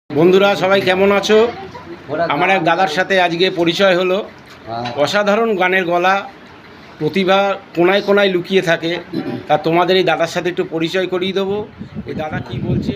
বন্ধুরা সবাই কেমন আছো? আমার এক দাদার সাথে আজকে পরিচয় হলো। অসাধারণ গানের গলা, প্রতিভা কোনায় কোনায় লুকিয়ে থাকে। তা তোমাদের এই দাদার সাথে একটু পরিচয় করিয়ে দেবো। এই দাদা কি বলছে।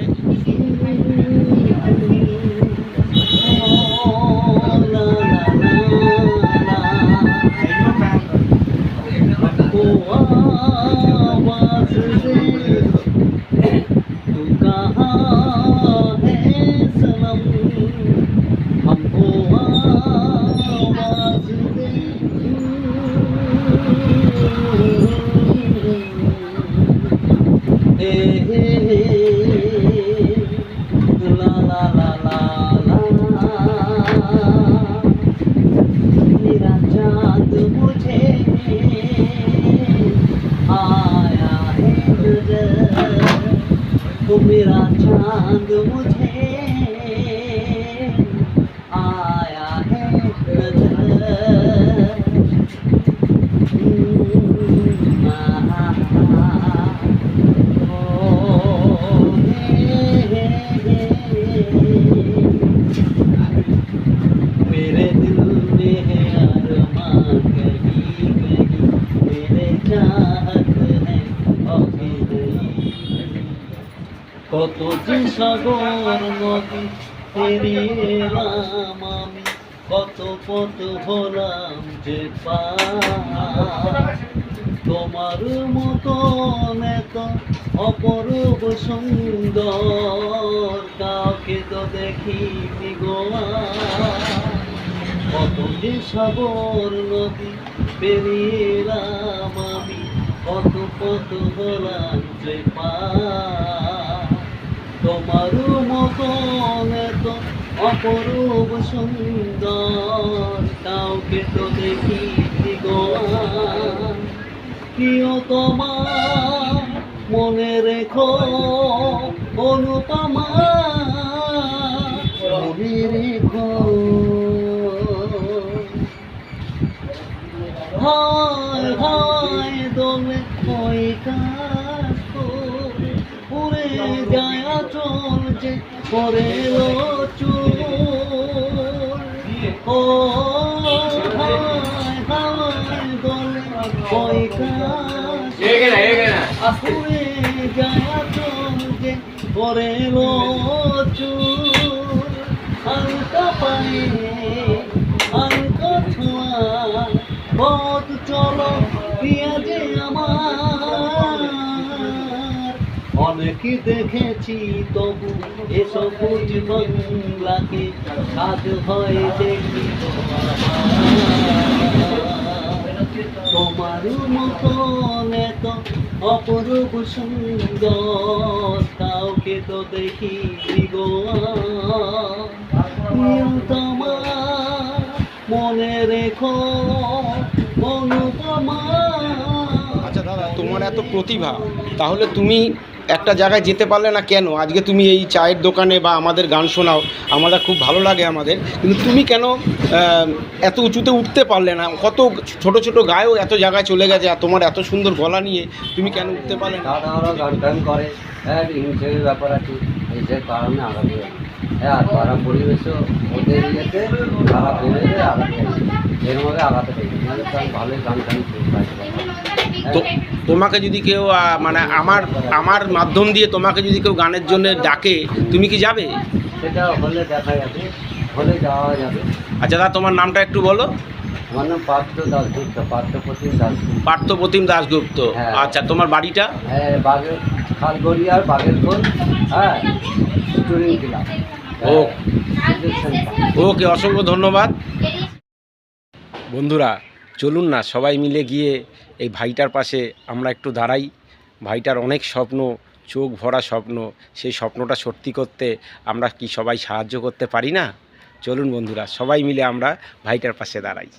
मेरा चाँद मुझे आया है नजर, वो मेरा चाँद मुझे आया है नजर। मेरे दिल में है अरमां कहीं कहीं, मेरे चाहत है अभी কত যে সাগর নদী পেরিয়েলাম আমি, কত পথ হলাম যে পার। তোমার মতন এত অপরূপ সুন্দর কাউকে তো দেখিনি গো আর। কত যে সাগর নদী পেরিয়েলাম আমি, কত পথ হলাম যে পার। তোমার মতন এত অপরূপ সুন্দর কাউকে তো দেখিনি গো আর। প্রিয়তমা মনে রেখো অনুপমা, মনে রেখো হায় হায় দোলে ওই কাশ উড়ে যায় আচল যে করে চুল। ও হায় হায় দোলে ওই কাশ উড়ে যায় আচল যে করে চুল। হালকা পায়ে হালকা ছোঁয়া পথ চলো পিয়াজে আমার। অনেকই দেখেছি তবু এসব বাংলাকে সাজ হয় দেখি তোমার মতন এত অপরূপ সুন্দর কাউকে তো দেখি গো তোমার মনে রেখো অনুপমা। আচ্ছা দাদা, তোমার এত প্রতিভা, তাহলে তুমি একটা জায়গায় যেতে পারলে না কেন? আজকে তুমি এই চায়ের দোকানে বা আমাদের গান শোনাও, আমাদের খুব ভালো লাগে আমাদের, কিন্তু তুমি কেন এত উঁচুতে উঠতে পারলে না? কত ছোট ছোট গায়ও এত জায়গায় চলে গেছে, আর তোমার এত সুন্দর গলা নিয়ে তুমি কেন উঠতে পারলে না? দাদা গান টান করে, হ্যাঁ হিংসের ব্যাপার আছে, এই যে কারণে আগামী হ্যাঁ আর তারা পরিবেশও ওদের ইয়েতে খারাপ হয়ে গেছে, আগাতে এর মধ্যে আগাতে পারি মানে তার ভালোই গান টান তো তোমাকে যদি কেউ মানে আমার মাধ্যম দিয়ে তোমাকে যদি কেউ গানের জন্য ডাকে, তুমি কি যাবে? সেটা হলে দেখা যাবে, হলে যাওয়া যাবে। আচ্ছা দাদা, তোমার নামটা একটু বলো। আমার নাম পার্থ দাশগুপ্ত, পার্থপ্রতিম দাশগুপ্ত। পার্থপ্রতিম দাশগুপ্ত। হ্যাঁ। আচ্ছা, তোমার বাড়িটা? হ্যাঁ বাগের খালগড়িয়ার বাগেরখোল, হ্যাঁ স্টুডেন্ট ক্লাব। ও ওকে, অসংখ্য ধন্যবাদ। বন্ধুরা চলুন না সবাই মিলে গিয়ে এই ভাইটার পাশে আমরা একটু দাঁড়াই। ভাইটার অনেক স্বপ্ন, চোখ ভরা স্বপ্ন, সেই স্বপ্নটা সত্যি করতে আমরা কি সবাই সাহায্য করতে পারি না? চলুন বন্ধুরা সবাই মিলে আমরা ভাইটার পাশে দাঁড়াই।